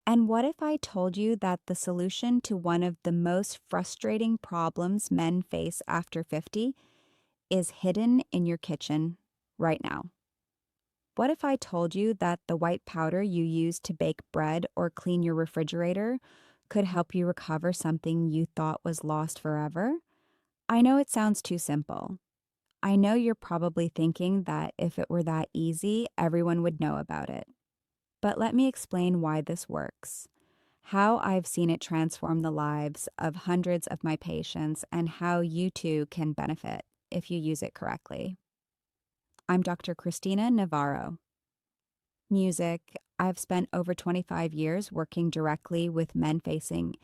And what if I told you that the solution to one of the most frustrating problems men face after 50 is hidden in your kitchen right now? What if I told you that the white powder you use to bake bread or clean your refrigerator could help you recover something you thought was lost forever? I know it sounds too simple. I know you're probably thinking that if it were that easy, everyone would know about it. But let me explain why this works, how I've seen it transform the lives of hundreds of my patients, and how you too can benefit if you use it correctly. I'm Dr. Cristina Navarro. Music. I've spent over 25 years working directly with men facing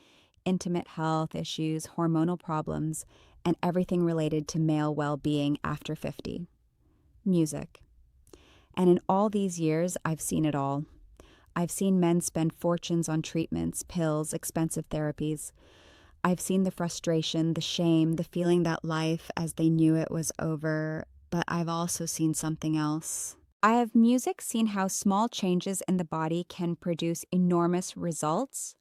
intimate health issues, hormonal problems, and everything related to male well being after 50. Music. And in all these years, I've seen it all. I've seen men spend fortunes on treatments, pills, expensive therapies. I've seen the frustration, the shame, the feeling that life as they knew it was over, but I've also seen something else. I have music seen how small changes in the body can produce enormous results.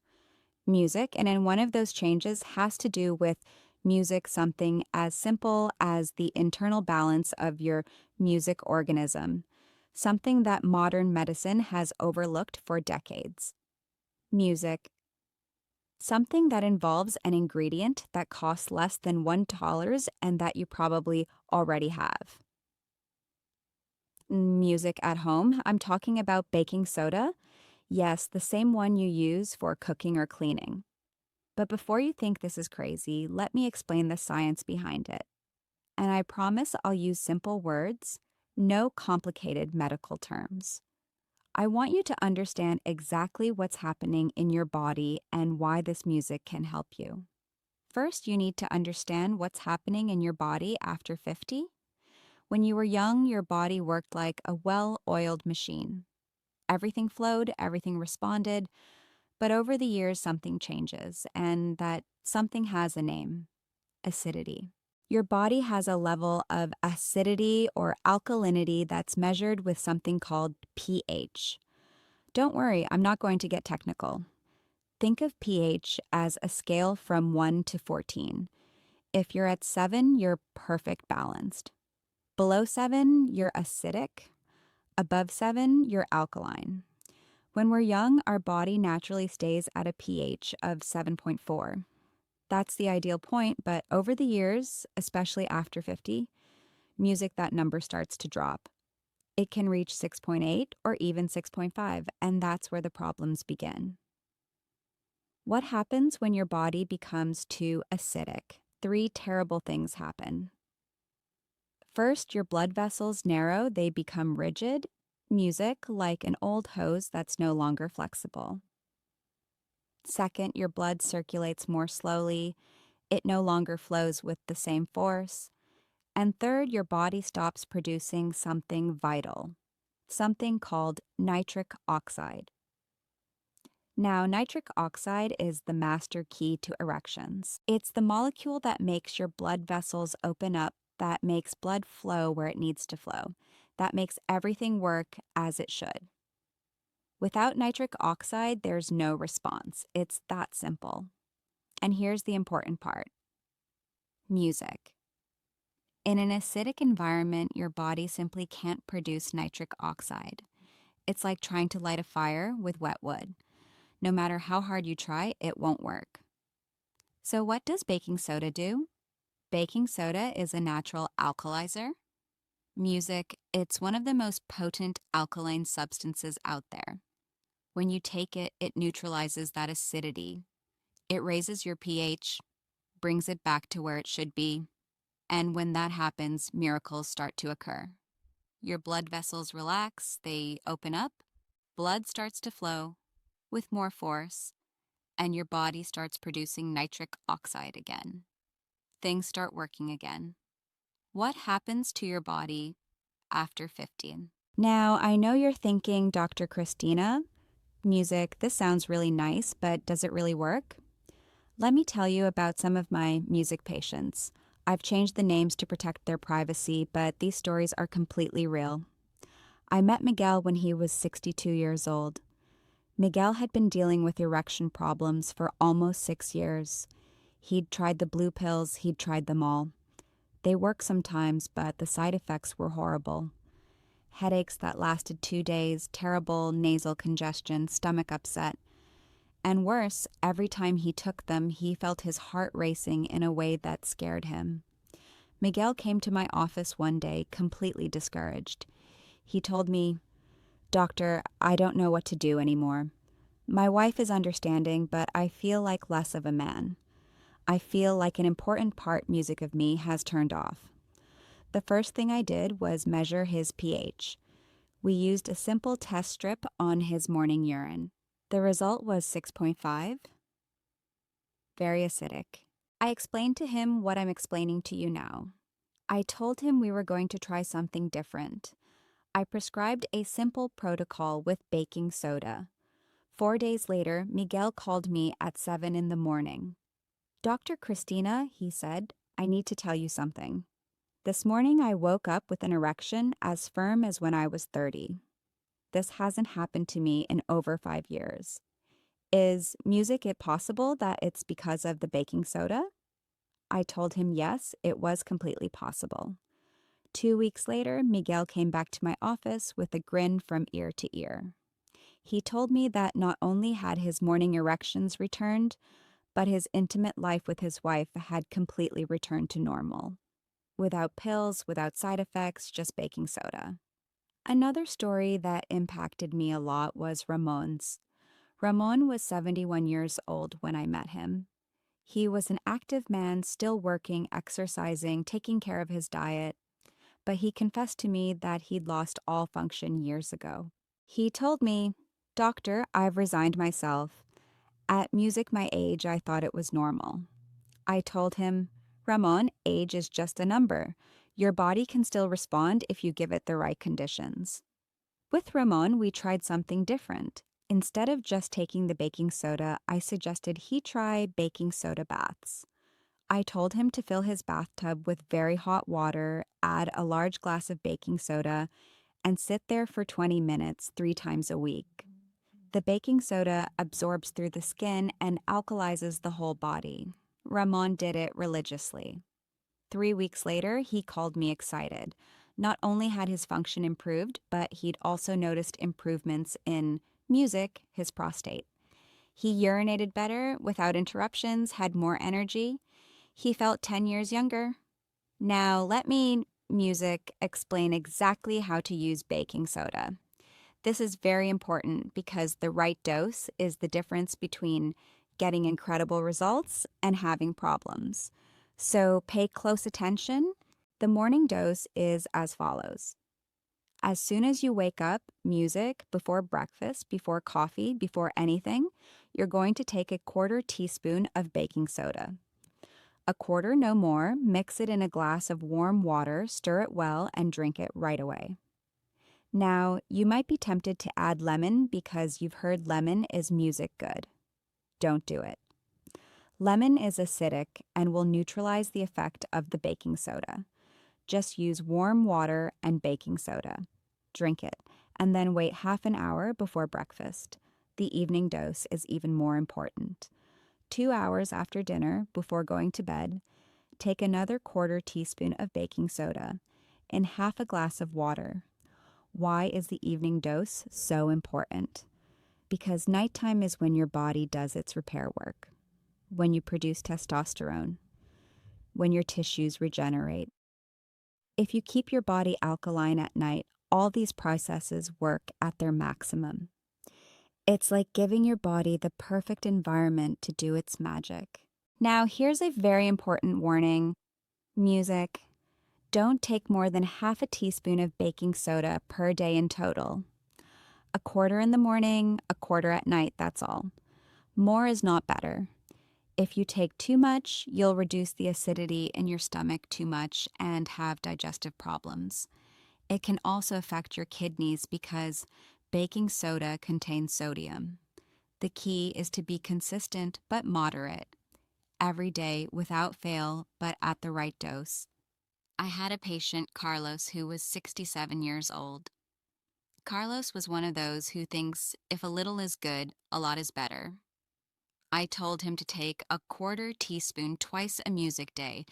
Music, and in one of those changes has to do with music, something as simple as the internal balance of your music organism, something that modern medicine has overlooked for decades. Music, something that involves an ingredient that costs less than $1 and that you probably already have. Music at home, I'm talking about baking soda. Yes, the same one you use for cooking or cleaning. But before you think this is crazy, let me explain the science behind it. And I promise I'll use simple words, no complicated medical terms. I want you to understand exactly what's happening in your body and why this music can help you. First, you need to understand what's happening in your body after 50. When you were young, your body worked like a well-oiled machine. Everything flowed, everything responded, but over the years, something changes, and that something has a name: acidity. Your body has a level of acidity or alkalinity that's measured with something called pH. Don't worry, I'm not going to get technical. Think of pH as a scale from 1 to 14. If you're at 7, you're perfect balanced. Below 7, you're acidic. Above 7, you're alkaline. When we're young, our body naturally stays at a pH of 7.4. That's the ideal point, but over the years, especially after 50, that number starts to drop. It can reach 6.8 or even 6.5, and that's where the problems begin. What happens when your body becomes too acidic? 3 terrible things happen. First, your blood vessels narrow, they become rigid, like an old hose that's no longer flexible. Second, your blood circulates more slowly. It no longer flows with the same force. And third, your body stops producing something vital, something called nitric oxide. Now, nitric oxide is the master key to erections. It's the molecule that makes your blood vessels open up, that makes blood flow where it needs to flow, that makes everything work as it should. Without nitric oxide, there's no response. It's that simple. And here's the important part: music. In an acidic environment, your body simply can't produce nitric oxide. It's like trying to light a fire with wet wood. No matter how hard you try, it won't work. So what does baking soda do? Baking soda is a natural alkalizer. Music, it's one of the most potent alkaline substances out there. When you take it, it neutralizes that acidity. It raises your pH, brings it back to where it should be, and when that happens, miracles start to occur. Your blood vessels relax, they open up, blood starts to flow with more force, and your body starts producing nitric oxide again. Things start working again. What happens to your body after 50? Now, I know you're thinking, Dr. Cristina, music, this sounds really nice, but does it really work? Let me tell you about some of my music patients. I've changed the names to protect their privacy, but these stories are completely real. I met Miguel when he was 62 years old. Miguel had been dealing with erection problems for almost 6 years. He'd tried the blue pills, he'd tried them all. They work sometimes, but the side effects were horrible. Headaches that lasted 2 days, terrible nasal congestion, stomach upset. And worse, every time he took them, he felt his heart racing in a way that scared him. Miguel came to my office one day, completely discouraged. He told me, "Doctor, I don't know what to do anymore. My wife is understanding, but I feel like less of a man. I feel like an important part music of me has turned off." The first thing I did was measure his pH. We used a simple test strip on his morning urine. The result was 6.5, very acidic. I explained to him what I'm explaining to you now. I told him we were going to try something different. I prescribed a simple protocol with baking soda. 4 days later, Miguel called me at 7 in the morning. "Dr. Cristina," he said, "I need to tell you something. This morning I woke up with an erection as firm as when I was 30. This hasn't happened to me in over 5 years. Is music it possible that it's because of the baking soda?" I told him yes, it was completely possible. 2 weeks later, Miguel came back to my office with a grin from ear to ear. He told me that not only had his morning erections returned, but his intimate life with his wife had completely returned to normal. Without pills, without side effects, just baking soda. Another story that impacted me a lot was Ramon's. Ramon was 71 years old when I met him. He was an active man, still working, exercising, taking care of his diet, but he confessed to me that he'd lost all function years ago. He told me, "Doctor, I've resigned myself. At music my age, I thought it was normal." I told him, "Ramon, age is just a number. Your body can still respond if you give it the right conditions." With Ramon, we tried something different. Instead of just taking the baking soda, I suggested he try baking soda baths. I told him to fill his bathtub with very hot water, add a large glass of baking soda, and sit there for 20 minutes 3 times a week. The baking soda absorbs through the skin and alkalizes the whole body. Ramon did it religiously. 3 weeks later, he called me excited. Not only had his function improved, but he'd also noticed improvements in music, his prostate. He urinated better, without interruptions, had more energy. He felt 10 years younger. Now, let me, music, explain exactly how to use baking soda. This is very important because the right dose is the difference between getting incredible results and having problems. So pay close attention. The morning dose is as follows. As soon as you wake up, music, before breakfast, before coffee, before anything, you're going to take a 1/4 teaspoon of baking soda. A quarter, no more, mix it in a glass of warm water, stir it well, and drink it right away. Now, you might be tempted to add lemon because you've heard lemon is music good. Don't do it. Lemon is acidic and will neutralize the effect of the baking soda. Just use warm water and baking soda. Drink it, and then wait half an hour before breakfast. The evening dose is even more important. 2 hours after dinner, before going to bed, take another 1/4 teaspoon of baking soda in half a glass of water. Why is the evening dose so important? Because nighttime is when your body does its repair work, when you produce testosterone, when your tissues regenerate. If you keep your body alkaline at night, all these processes work at their maximum. It's like giving your body the perfect environment to do its magic. Now, here's a very important warning. Music. Don't take more than half a teaspoon of baking soda per day in total. A 1/4 in the morning, a 1/4 at night, that's all. More is not better. If you take too much, you'll reduce the acidity in your stomach too much and have digestive problems. It can also affect your kidneys because baking soda contains sodium. The key is to be consistent but moderate, every day without fail, but at the right dose. I had a patient, Carlos, who was 67 years old. Carlos was one of those who thinks if a little is good, a lot is better. I told him to take a quarter teaspoon twice a music day,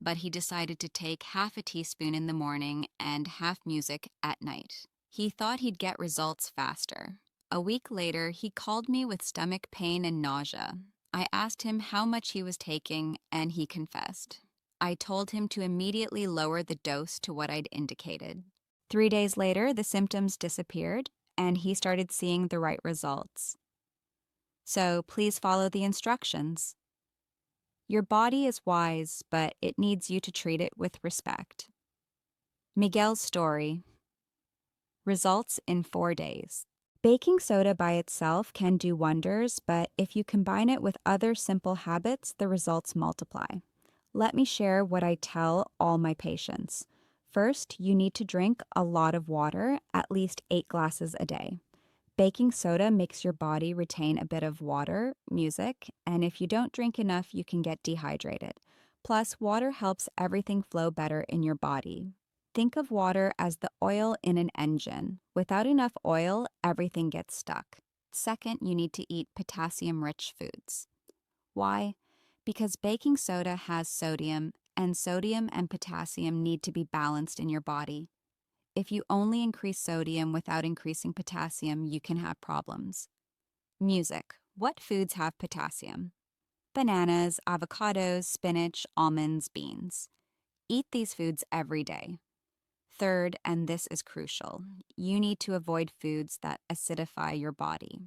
but he decided to take half a teaspoon in the morning and half music at night. He thought he'd get results faster. A week later, he called me with stomach pain and nausea. I asked him how much he was taking, and he confessed. I told him to immediately lower the dose to what I'd indicated. 3 days later, the symptoms disappeared, and he started seeing the right results. So please follow the instructions. Your body is wise, but it needs you to treat it with respect. Miguel's story. Results in 4 days. Baking soda by itself can do wonders, but if you combine it with other simple habits, the results multiply. Let me share what I tell all my patients. First, you need to drink a lot of water, at least 8 glasses a day. Baking soda makes your body retain a bit of water, music, and if you don't drink enough, you can get dehydrated. Plus, water helps everything flow better in your body. Think of water as the oil in an engine. Without enough oil, everything gets stuck. Second, you need to eat potassium-rich foods. Why? Because baking soda has sodium, and sodium and potassium need to be balanced in your body. If you only increase sodium without increasing potassium, you can have problems. Music. What foods have potassium? Bananas, avocados, spinach, almonds, beans. Eat these foods every day. Third, and this is crucial, you need to avoid foods that acidify your body.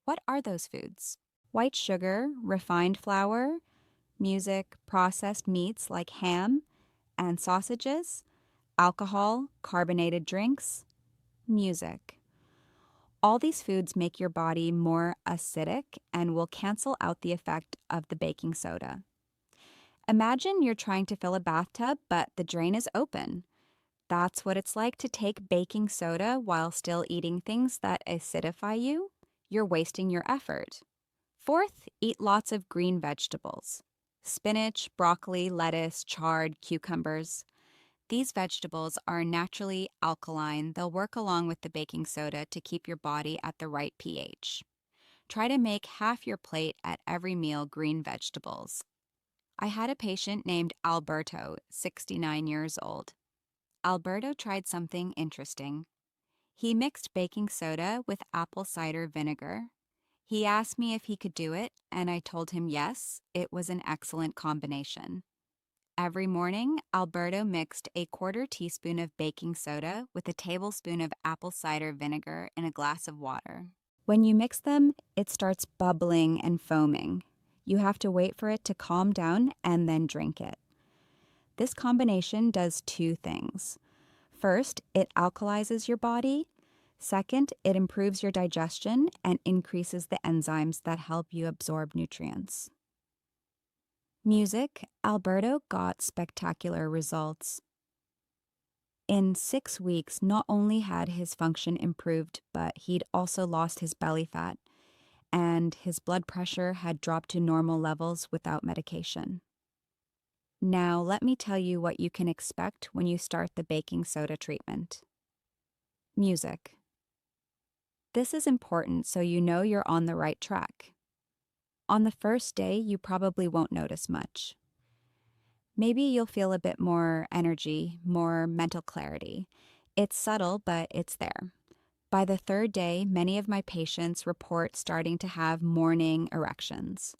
What are those foods? White sugar, refined flour, music, processed meats like ham and sausages, alcohol, carbonated drinks, music. All these foods make your body more acidic and will cancel out the effect of the baking soda. Imagine you're trying to fill a bathtub, but the drain is open. That's what it's like to take baking soda while still eating things that acidify you. You're wasting your effort. Fourth, eat lots of green vegetables. Spinach, broccoli, lettuce, chard, cucumbers. These vegetables are naturally alkaline. They'll work along with the baking soda to keep your body at the right pH. Try to make half your plate at every meal green vegetables. I had a patient named Alberto, 69 years old. Alberto tried something interesting. He mixed baking soda with apple cider vinegar. He asked me if he could do it, and I told him yes, it was an excellent combination. Every morning, Alberto mixed a quarter teaspoon of baking soda with a tablespoon of apple cider vinegar in a glass of water. When you mix them, it starts bubbling and foaming. You have to wait for it to calm down and then drink it. This combination does 2 things. First, it alkalizes your body. Second, it improves your digestion and increases the enzymes that help you absorb nutrients. Music. Alberto got spectacular results. In 6 weeks, not only had his function improved, but he'd also lost his belly fat, and his blood pressure had dropped to normal levels without medication. Now, let me tell you what you can expect when you start the baking soda treatment. Music. This is important so you know you're on the right track. On the first day, you probably won't notice much. Maybe you'll feel a bit more energy, more mental clarity. It's subtle, but it's there. By the 3rd day, many of my patients report starting to have morning erections.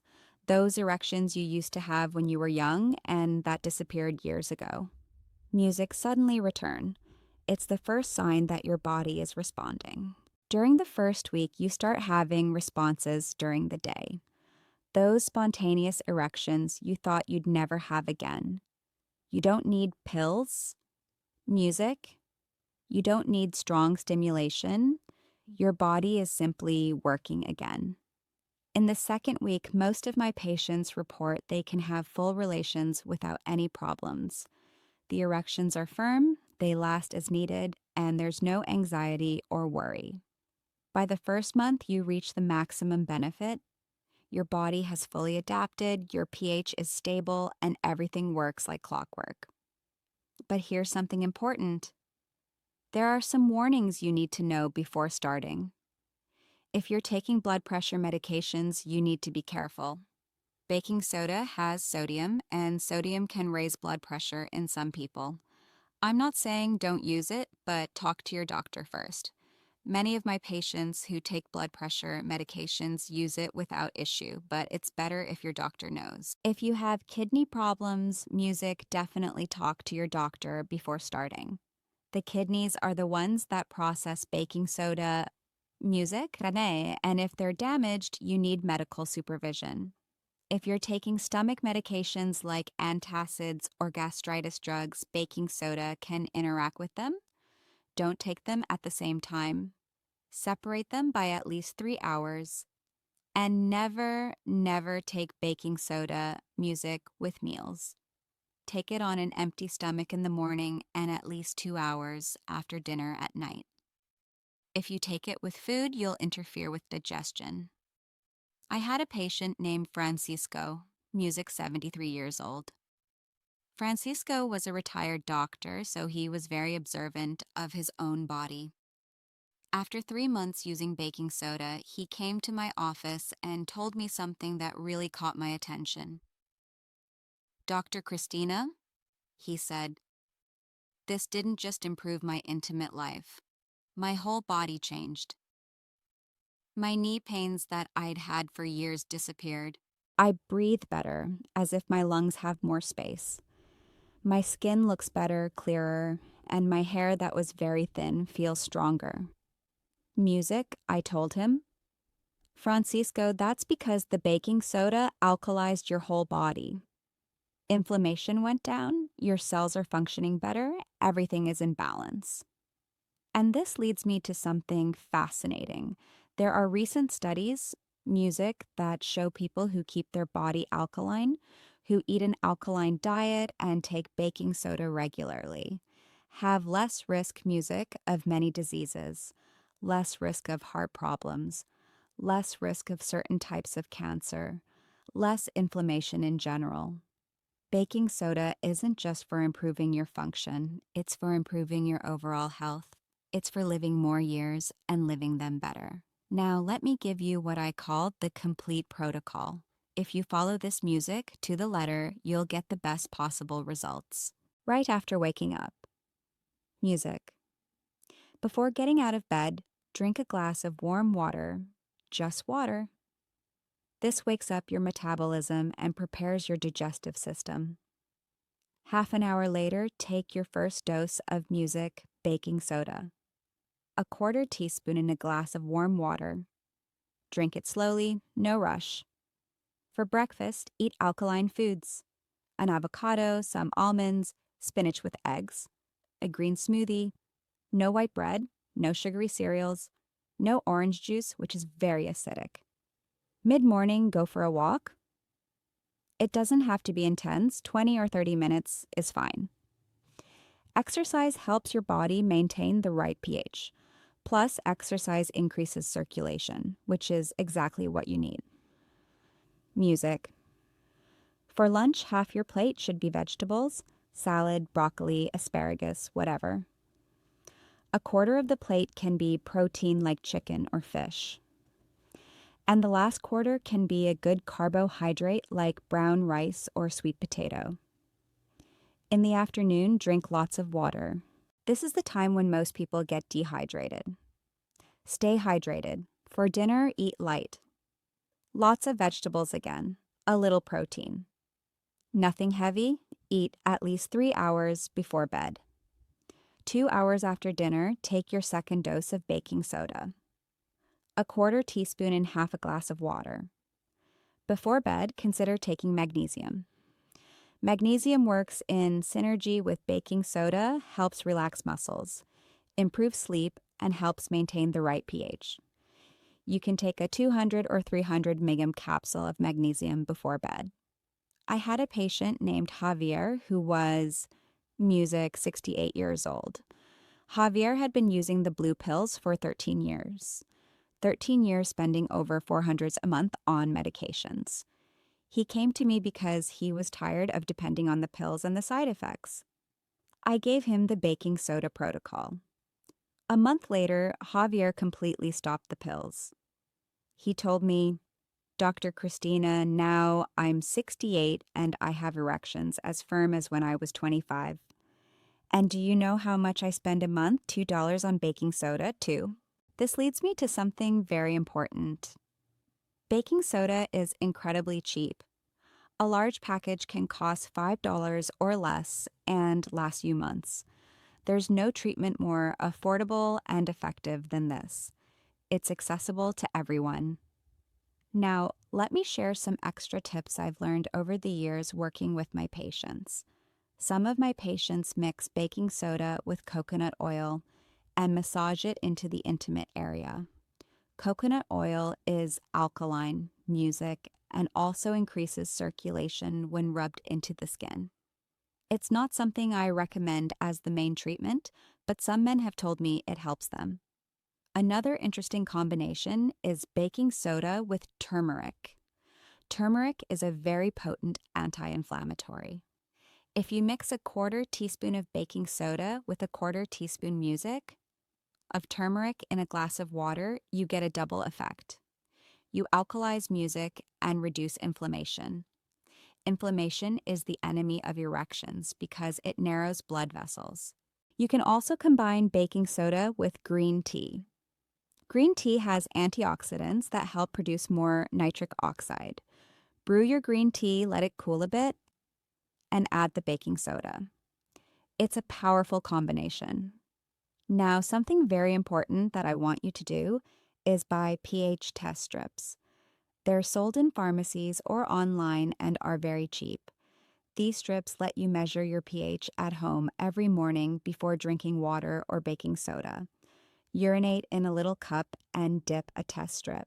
Those erections you used to have when you were young and that disappeared years ago. Music suddenly return. It's the first sign that your body is responding. During the first week, you start having responses during the day. Those spontaneous erections you thought you'd never have again. You don't need pills, music. You don't need strong stimulation. Your body is simply working again. In the 2nd week, most of my patients report they can have full relations without any problems. The erections are firm, they last as needed, and there's no anxiety or worry. By the 1st month, you reach the maximum benefit. Your body has fully adapted, your pH is stable, and everything works like clockwork. But here's something important. There are some warnings you need to know before starting. If you're taking blood pressure medications, you need to be careful. Baking soda has sodium, and sodium can raise blood pressure in some people. I'm not saying don't use it, but talk to your doctor first. Many of my patients who take blood pressure medications use it without issue, but it's better if your doctor knows. If you have kidney problems, music, definitely talk to your doctor before starting. The kidneys are the ones that process baking soda, music, and if they're damaged, you need medical supervision. If you're taking stomach medications like antacids or gastritis drugs, baking soda can interact with them. Don't take them at the same time. Separate them by at least 3 hours. And never, never take baking soda music with meals. Take it on an empty stomach in the morning and at least 2 hours after dinner at night. If you take it with food, you'll interfere with digestion. I had a patient named Francisco, music 73 years old. Francisco was a retired doctor, so he was very observant of his own body. After 3 months using baking soda, he came to my office and told me something that really caught my attention. "Dr. Cristina," he said, "this didn't just improve my intimate life. My whole body changed. My knee pains that I'd had for years disappeared. I breathe better, as if my lungs have more space. My skin looks better, clearer, and my hair that was very thin feels stronger." Music, I told him. "Francisco, that's because the baking soda alkalized your whole body. Inflammation went down, your cells are functioning better, everything is in balance." And this leads me to something fascinating. There are recent studies, music, that show people who keep their body alkaline, who eat an alkaline diet and take baking soda regularly, have less risk, music, of many diseases, less risk of heart problems, less risk of certain types of cancer, less inflammation in general. Baking soda isn't just for improving your function, it's for improving your overall health. It's for living more years and living them better. Now, let me give you what I call the complete protocol. If you follow this music to the letter, you'll get the best possible results. Right after waking up. Music. Before getting out of bed, drink a glass of warm water, just water. This wakes up your metabolism and prepares your digestive system. Half an hour later, take your first dose of music, baking soda. A 1/4 teaspoon in a glass of warm water. Drink it slowly, no rush. For breakfast, eat alkaline foods. An avocado, some almonds, spinach with eggs, a green smoothie, no white bread, no sugary cereals, no orange juice, which is very acidic. Mid-morning, go for a walk. It doesn't have to be intense, 20 or 30 minutes is fine. Exercise helps your body maintain the right pH. Plus, exercise increases circulation, which is exactly what you need. Music. For lunch, half your plate should be vegetables, salad, broccoli, asparagus, whatever. A 1/4 of the plate can be protein like chicken or fish. And the last 1/4 can be a good carbohydrate like brown rice or sweet potato. In the afternoon, drink lots of water. This is the time when most people get dehydrated. Stay hydrated. For dinner, eat light. Lots of vegetables again. A little protein. Nothing heavy. Eat at least 3 hours before bed. 2 hours after dinner, take your second dose of baking soda. A 1/4 teaspoon in half a glass of water. Before bed, consider taking magnesium. Magnesium works in synergy with baking soda, helps relax muscles, improves sleep, and helps maintain the right pH. You can take a 200 or 300 mg capsule of magnesium before bed. I had a patient named Javier who was, music, 68 years old. Javier had been using the blue pills for 13 years. 13 years spending over $400 a month on medications. He came to me because he was tired of depending on the pills and the side effects. I gave him the baking soda protocol. A month later, Javier completely stopped the pills. He told me, Dr. Cristina, now I'm 68 and I have erections as firm as when I was 25. And do you know how much I spend a month? $2 on baking soda, too. This leads me to something very important. Baking soda is incredibly cheap. A large package can cost $5 or less and last you months. There's no treatment more affordable and effective than this. It's accessible to everyone. Now, let me share some extra tips I've learned over the years working with my patients. Some of my patients mix baking soda with coconut oil and massage it into the intimate area. Coconut oil is alkaline, music, and also increases circulation when rubbed into the skin. It's not something I recommend as the main treatment, but some men have told me it helps them. Another interesting combination is baking soda with turmeric. Turmeric is a very potent anti-inflammatory. If you mix a quarter teaspoon of baking soda with a quarter teaspoon of turmeric in a glass of water, you get a double effect. You alkalize music and reduce inflammation. Inflammation is the enemy of erections because it narrows blood vessels. You can also combine baking soda with green tea. Green tea has antioxidants that help produce more nitric oxide. Brew your green tea, let it cool a bit, and add the baking soda. It's a powerful combination. Now, something very important that I want you to do is buy pH test strips. They're sold in pharmacies or online and are very cheap. These strips let you measure your pH at home every morning before drinking water or baking soda. Urinate in a little cup and dip a test strip.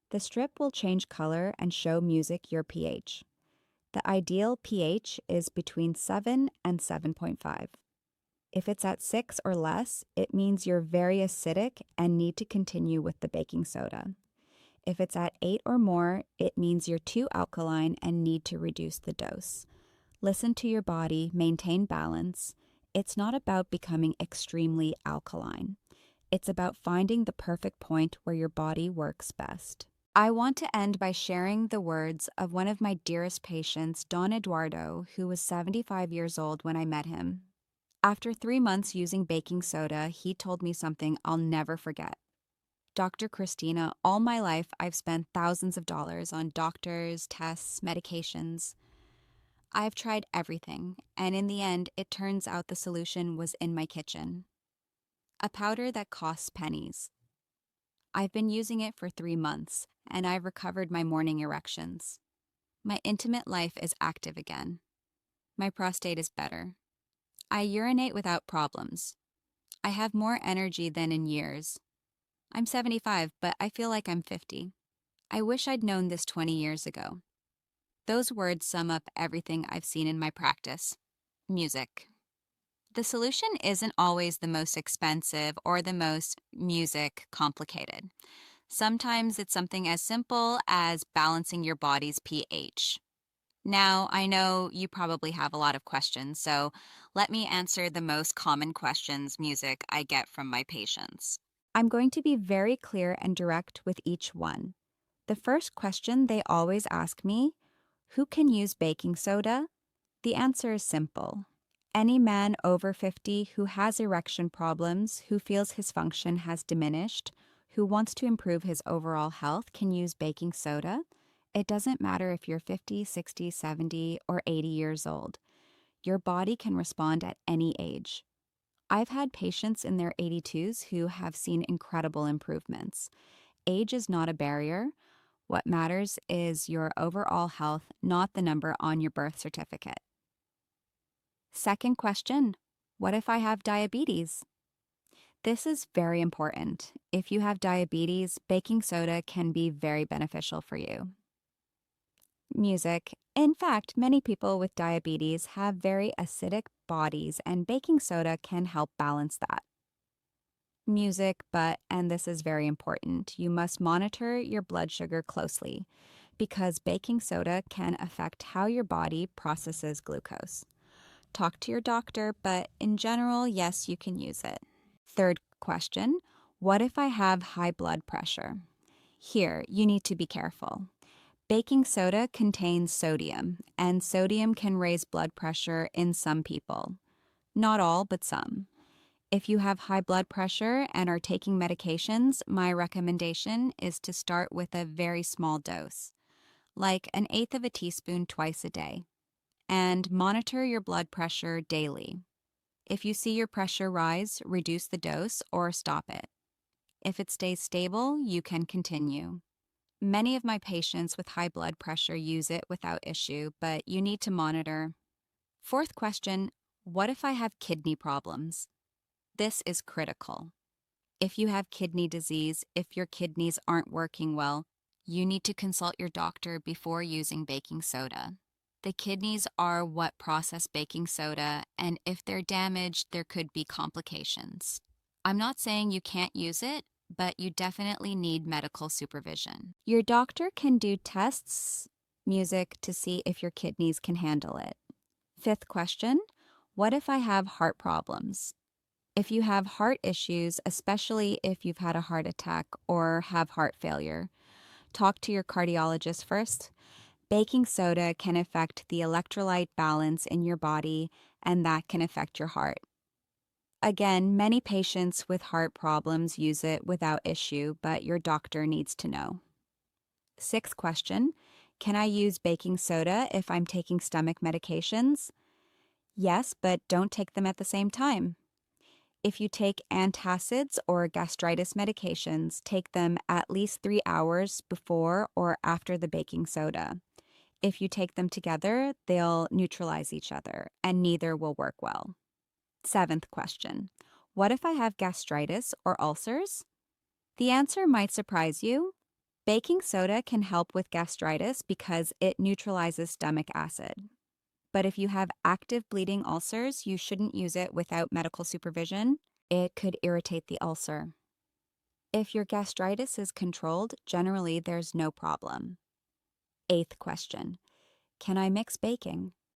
The strip will change color and show music your pH. The ideal pH is between 7 and 7.5. If it's at 6 or less, it means you're very acidic and need to continue with the baking soda. If it's at 8 or more, it means you're too alkaline and need to reduce the dose. Listen to your body, maintain balance. It's not about becoming extremely alkaline. It's about finding the perfect point where your body works best. I want to end by sharing the words of one of my dearest patients, Don Eduardo, who was 75 years old when I met him. After 3 months using baking soda, he told me something I'll never forget. Dr. Cristina, all my life I've spent thousands of dollars on doctors, tests, medications. I've tried everything, and in the end, it turns out the solution was in my kitchen. A powder that costs pennies. I've been using it for 3 months, and I've recovered my morning erections. My intimate life is active again. My prostate is better. I urinate without problems. I have more energy than in years. I'm 75, but I feel like I'm 50. I wish I'd known this 20 years ago. Those words sum up everything I've seen in my practice. Music. The solution isn't always the most expensive or the most music complicated. Sometimes it's something as simple as balancing your body's pH. Now, I know you probably have a lot of questions, so let me answer the most common questions I get from my patients. I'm going to be very clear and direct with each one. The first question they always ask me, who can use baking soda? The answer is simple. Any man over 50 who has erection problems, who feels his function has diminished, who wants to improve his overall health can use baking soda. It doesn't matter if you're 50, 60, 70, or 80 years old. Your body can respond at any age. I've had patients in their 82s who have seen incredible improvements. Age is not a barrier. What matters is your overall health, not the number on your birth certificate. Second question, what if I have diabetes? This is very important. If you have diabetes, baking soda can be very beneficial for you. Music. In fact, many people with diabetes have very acidic bodies, and baking soda can help balance that. Music, but, and this is very important, you must monitor your blood sugar closely because baking soda can affect how your body processes glucose. Talk to your doctor, but in general, yes, you can use it. Third question, what if I have high blood pressure? Here, you need to be careful. Baking soda contains sodium, and sodium can raise blood pressure in some people. Not all, but some. If you have high blood pressure and are taking medications, my recommendation is to start with a very small dose, like an eighth of a teaspoon twice a day, and monitor your blood pressure daily. If you see your pressure rise, reduce the dose or stop it. If it stays stable, you can continue. Many of my patients with high blood pressure use it without issue, but you need to monitor. Fourth question, what if I have kidney problems? This is critical. If you have kidney disease, if your kidneys aren't working well, you need to consult your doctor before using baking soda. The kidneys are what process baking soda, and if they're damaged, there could be complications. I'm not saying you can't use it, but you definitely need medical supervision. Your doctor can do tests, music to see if your kidneys can handle it. Fifth question, what if I have heart problems? If you have heart issues, especially if you've had a heart attack or have heart failure, talk to your cardiologist first. Baking soda can affect the electrolyte balance in your body, and that can affect your heart. Again, many patients with heart problems use it without issue, but your doctor needs to know. Sixth question, can I use baking soda if I'm taking stomach medications? Yes, but don't take them at the same time. If you take antacids or gastritis medications, take them at least 3 hours before or after the baking soda. If you take them together, they'll neutralize each other, and neither will work well. Seventh question, what if I have gastritis or ulcers? The answer might surprise you. Baking soda can help with gastritis because it neutralizes stomach acid. But if you have active bleeding ulcers, you shouldn't use it without medical supervision. It could irritate the ulcer. If your gastritis is controlled, generally there's no problem. Eighth question, can I mix baking?